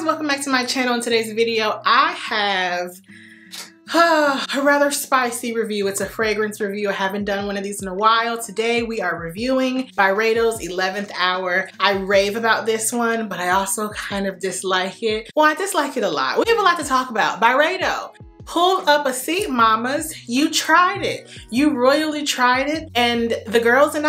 guys, welcome back to my channel. In today's video, I have a rather spicy review. It's a fragrance review. I haven't done one of these in a while. Today we are reviewing Byredo's 11th Hour. I rave about this one, but I also kind of dislike it. Well, I dislike it a lot. We have a lot to talk about. Byredo, pull up a seat, mamas. You tried it. You royally tried it, and the girls and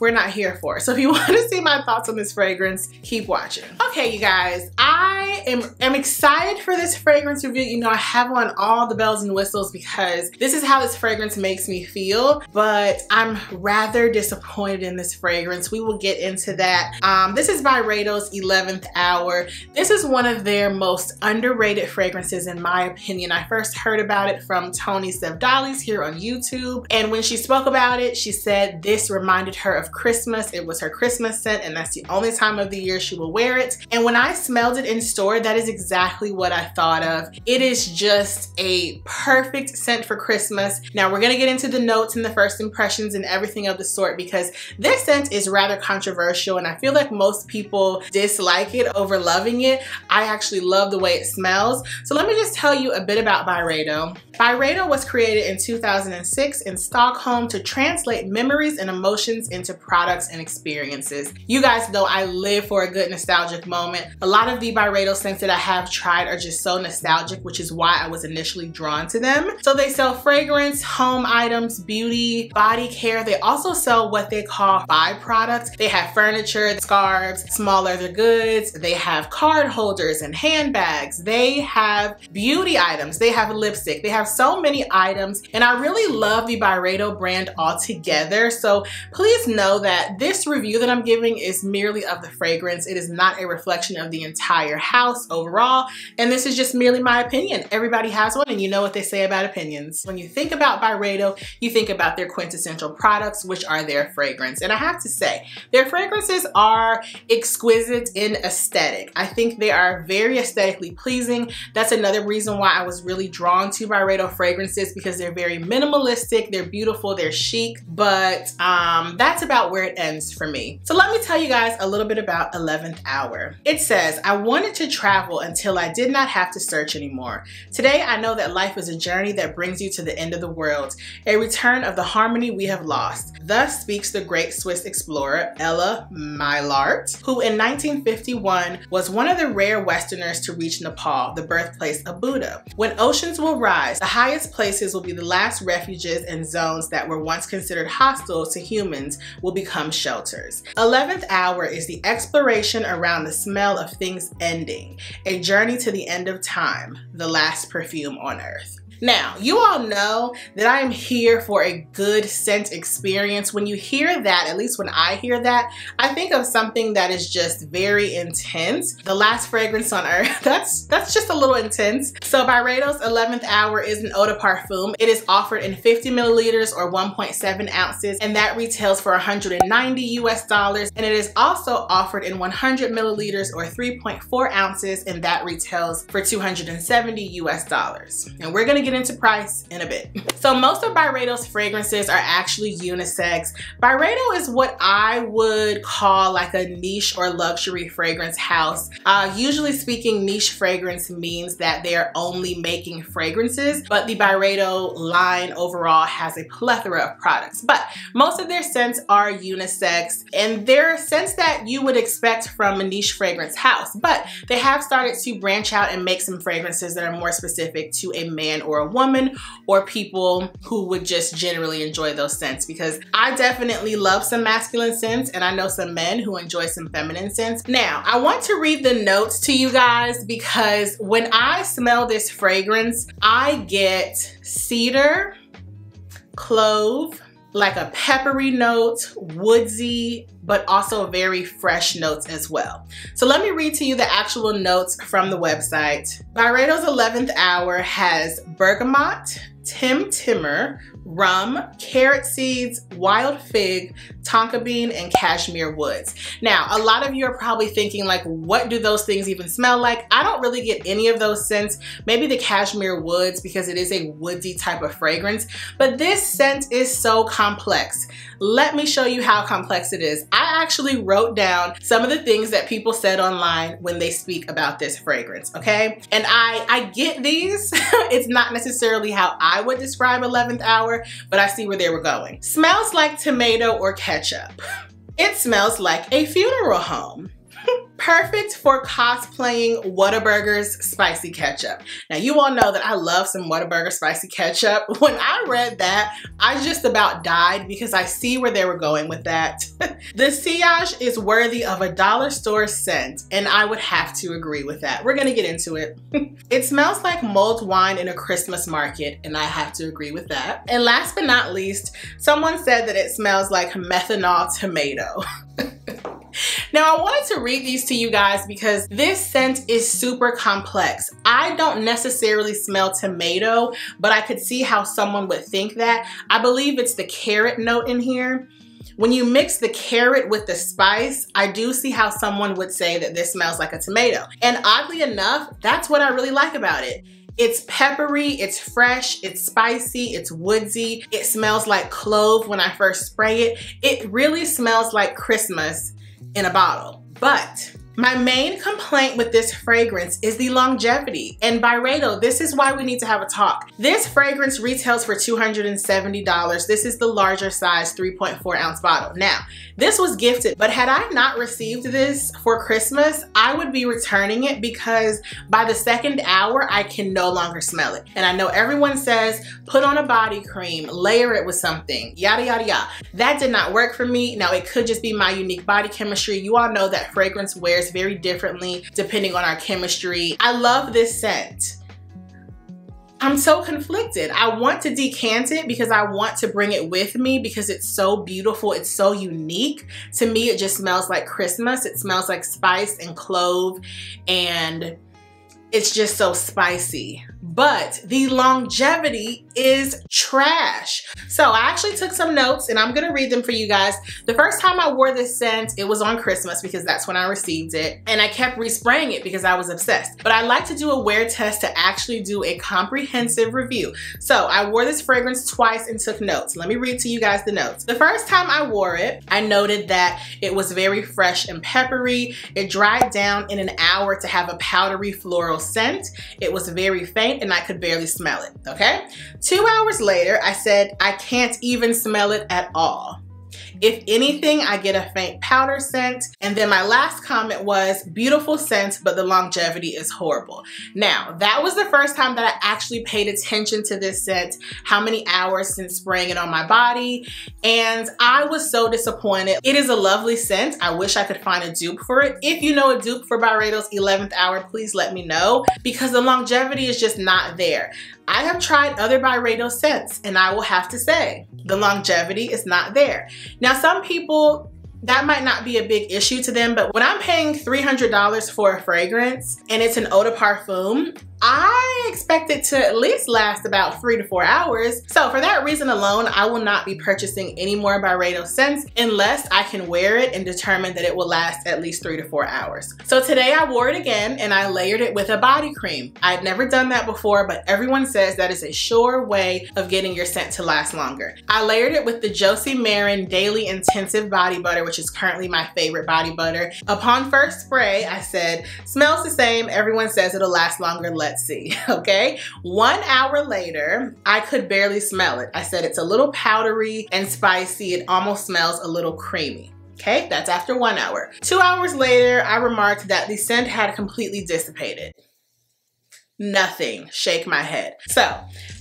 we're not here for it. So if you want to see my thoughts on this fragrance, keep watching. Okay, you guys, I am excited for this fragrance review. You know, I have on all the bells and whistles because this is how this fragrance makes me feel, but I'm rather disappointed in this fragrance. We will get into that. This is Byredo's 11th Hour. This is one of their most underrated fragrances in my opinion. I first heard about it from Tony Sevdali's here on YouTube, and when she spoke about it, she said this reminded her of Christmas. It was her Christmas scent, and that's the only time of the year she will wear it. And when I smelled it in store, that is exactly what I thought of. It is just a perfect scent for Christmas. Now we're gonna get into the notes and the first impressions and everything of the sort, because this scent is rather controversial and I feel like most people dislike it over loving it. I actually love the way it smells. So let me just tell you a bit about Byredo. Byredo was created in 2006 in Stockholm to translate memories and emotions into products and experiences. You guys know I live for a good nostalgic moment. A lot of the Byredo scents that I have tried are just so nostalgic, which is why I was initially drawn to them. So they sell fragrance, home items, beauty, body care. They also sell what they call byproducts. They have furniture, scarves, small leather goods. They have card holders and handbags. They have beauty items. They have lipstick. They have so many items, and I really love the Byredo brand altogether. So please know that this review that I'm giving is merely of the fragrance. It is not a reflection of the entire house overall, and this is just merely my opinion. Everybody has one, and you know what they say about opinions. When you think about Byredo, you think about their quintessential products, which are their fragrance. And I have to say, their fragrances are exquisite in aesthetic. I think they are very aesthetically pleasing. That's another reason why I was really drawn to Byredo fragrances, because they're very minimalistic, they're beautiful, they're chic, but that's about where it ends for me. So let me tell you guys a little bit about 11th Hour. It says, I wanted to travel until I did not have to search anymore. Today I know that life is a journey that brings you to the end of the world, a return of the harmony we have lost. Thus speaks the great Swiss explorer Ella Meilert, who in 1951 was one of the rare Westerners to reach Nepal, the birthplace of Buddha. When oceans will rise, the highest places will be the last refuges, and zones that were once considered hostile to humans will become shelters. 11th Hour is the exploration around the smell of things ending, a journey to the end of time, the last perfume on earth. Now, you all know that I am here for a good scent experience. When you hear that, at least when I hear that, I think of something that is just very intense. The last fragrance on earth, that's just a little intense. So Byredo's 11th Hour is an eau de parfum. It is offered in 50 milliliters or 1.7 ounces, and that retails for $190 US, and it is also offered in 100 milliliters or 3.4 ounces, and that retails for $270 US. And we're gonna get into price in a bit. So most of Byredo's fragrances are actually unisex. Byredo is what I would call like a niche or luxury fragrance house. Usually speaking, niche fragrance means that they are only making fragrances, but the Byredo line overall has a plethora of products. But most of their scents are unisex, and they're scents that you would expect from a niche fragrance house, but they have started to branch out and make some fragrances that are more specific to a man or a woman, or people who would just generally enjoy those scents, because I definitely love some masculine scents, and I know some men who enjoy some feminine scents. Now, I want to read the notes to you guys, because when I smell this fragrance, I get cedar, clove, like a peppery note, woodsy, but also very fresh notes as well. So let me read to you the actual notes from the website. Byredo's 11th Hour has bergamot, timber, rum, carrot seeds, wild fig, tonka bean, and cashmere woods. Now, a lot of you are probably thinking like, what do those things even smell like? I don't really get any of those scents. Maybe the cashmere woods, because it is a woodsy type of fragrance, but this scent is so complex. Let me show you how complex it is. I actually wrote down some of the things that people said online when they speak about this fragrance, okay? And I get these. It's not necessarily how I would describe 11th Hour, but I see where they were going. Smells like tomato or ketchup. It smells like a funeral home. Perfect for cosplaying Whataburger's spicy ketchup. Now you all know that I love some Whataburger spicy ketchup. When I read that, I just about died because I see where they were going with that. The sillage is worthy of a dollar store scent, and I would have to agree with that. We're gonna get into it. It smells like mulled wine in a Christmas market, and I have to agree with that. And last but not least, someone said that it smells like methanol tomato. Now I wanted to read these to you guys because this scent is super complex. I don't necessarily smell tomato, but I could see how someone would think that. I believe it's the carrot note in here. When you mix the carrot with the spice, I do see how someone would say that this smells like a tomato. And oddly enough, that's what I really like about it. It's peppery, it's fresh, it's spicy, it's woodsy. It smells like clove when I first spray it. It really smells like Christmas in a bottle. But my main complaint with this fragrance is the longevity. And Byredo, this is why we need to have a talk. This fragrance retails for $270. This is the larger size 3.4 ounce bottle. Now, this was gifted, but had I not received this for Christmas, I would be returning it because by the second hour, I can no longer smell it. And I know everyone says, put on a body cream, layer it with something, yada, yada, yada. That did not work for me. Now, it could just be my unique body chemistry. You all know that fragrance wears very differently depending on our chemistry. I love this scent. I'm so conflicted. I want to decant it because I want to bring it with me because it's so beautiful. It's so unique. To me, it just smells like Christmas. It smells like spice and clove, and it's just so spicy. But the longevity is trash. So I actually took some notes and I'm gonna read them for you guys. The first time I wore this scent, it was on Christmas because that's when I received it. And I kept respraying it because I was obsessed. But I like to do a wear test to actually do a comprehensive review. So I wore this fragrance twice and took notes. Let me read to you guys the notes. The first time I wore it, I noted that it was very fresh and peppery. It dried down in an hour to have a powdery floral scent. It was very faint and I could barely smell it, okay? 2 hours later, I said, I can't even smell it at all. If anything, I get a faint powder scent. And then my last comment was, beautiful scent, but the longevity is horrible. Now, that was the first time that I actually paid attention to this scent, how many hours since spraying it on my body, and I was so disappointed. It is a lovely scent. I wish I could find a dupe for it. If you know a dupe for Byredo's 11th Hour, please let me know, because the longevity is just not there. I have tried other Byredo scents, and I will have to say, the longevity is not there. Now, some people, that might not be a big issue to them, but when I'm paying $300 for a fragrance and it's an eau de parfum, I expect it to at least last about 3 to 4 hours. So for that reason alone, I will not be purchasing any more Byredo scents unless I can wear it and determine that it will last at least 3 to 4 hours. So today I wore it again and I layered it with a body cream. I'd never done that before, but everyone says that is a sure way of getting your scent to last longer. I layered it with the Josie Maran Daily Intensive Body Butter, which is currently my favorite body butter. Upon first spray, I said, smells the same. Everyone says it'll last longer. Let's see, okay? 1 hour later, I could barely smell it. I said it's a little powdery and spicy. It almost smells a little creamy. Okay, that's after 1 hour. 2 hours later, I remarked that the scent had completely dissipated. Nothing, shake my head. So,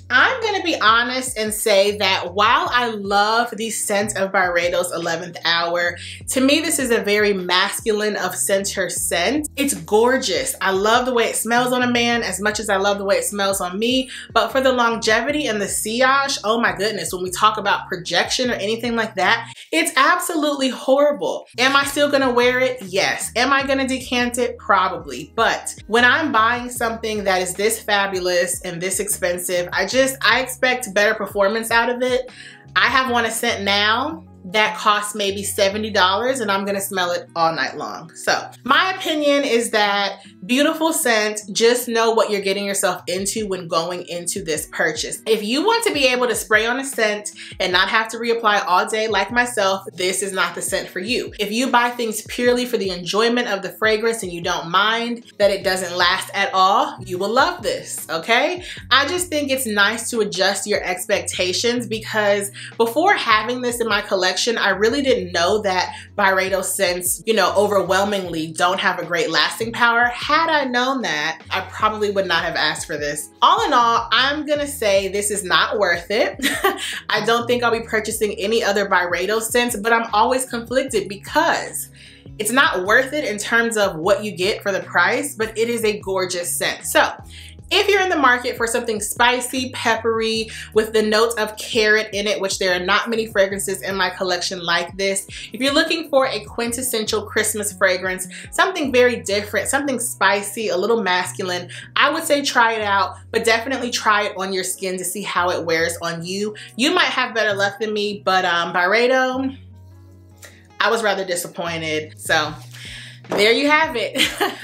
I'm gonna be honest and say that while I love the scent of Byredo's 11th Hour, to me this is a very masculine of center scent. It's gorgeous. I love the way it smells on a man as much as I love the way it smells on me, but for the longevity and the sillage, oh my goodness, when we talk about projection or anything like that, it's absolutely horrible. Am I still gonna wear it? Yes. Am I gonna decant it? Probably. But when I'm buying something that is this fabulous and this expensive, I expect better performance out of it. I have one a scent now that costs maybe $70 and I'm gonna smell it all night long. So my opinion is that Beautiful scent. Just know what you're getting yourself into when going into this purchase. If you want to be able to spray on a scent and not have to reapply all day like myself, this is not the scent for you. If you buy things purely for the enjoyment of the fragrance and you don't mind that it doesn't last at all, you will love this, okay? I just think it's nice to adjust your expectations, because before having this in my collection, I really didn't know that Byredo scents, you know, overwhelmingly don't have a great lasting power. Had I known that, I probably would not have asked for this. All in all, I'm gonna say this is not worth it. I don't think I'll be purchasing any other Byredo scents, but I'm always conflicted because it's not worth it in terms of what you get for the price, but it is a gorgeous scent. So if you're in the market for something spicy, peppery, with the notes of carrot in it, which there are not many fragrances in my collection like this, if you're looking for a quintessential Christmas fragrance, something very different, something spicy, a little masculine, I would say try it out, but definitely try it on your skin to see how it wears on you. You might have better luck than me, but Byredo, I was rather disappointed. So there you have it.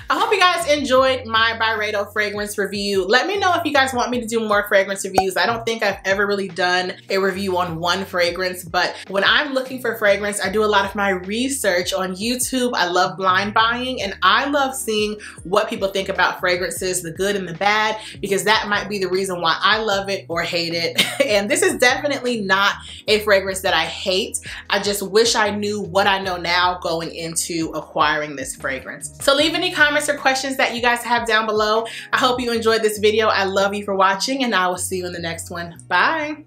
I hope you guys enjoyed my Byredo fragrance review. Let me know if you guys want me to do more fragrance reviews. I don't think I've ever really done a review on one fragrance, but when I'm looking for fragrance, I do a lot of my research on YouTube. I love blind buying, and I love seeing what people think about fragrances, the good and the bad, because that might be the reason why I love it or hate it. And this is definitely not a fragrance that I hate. I just wish I knew what I know now going into acquiring this fragrance. So leave any comments or questions that you guys have down below. I hope you enjoyed this video. I love you for watching, and I will see you in the next one. Bye.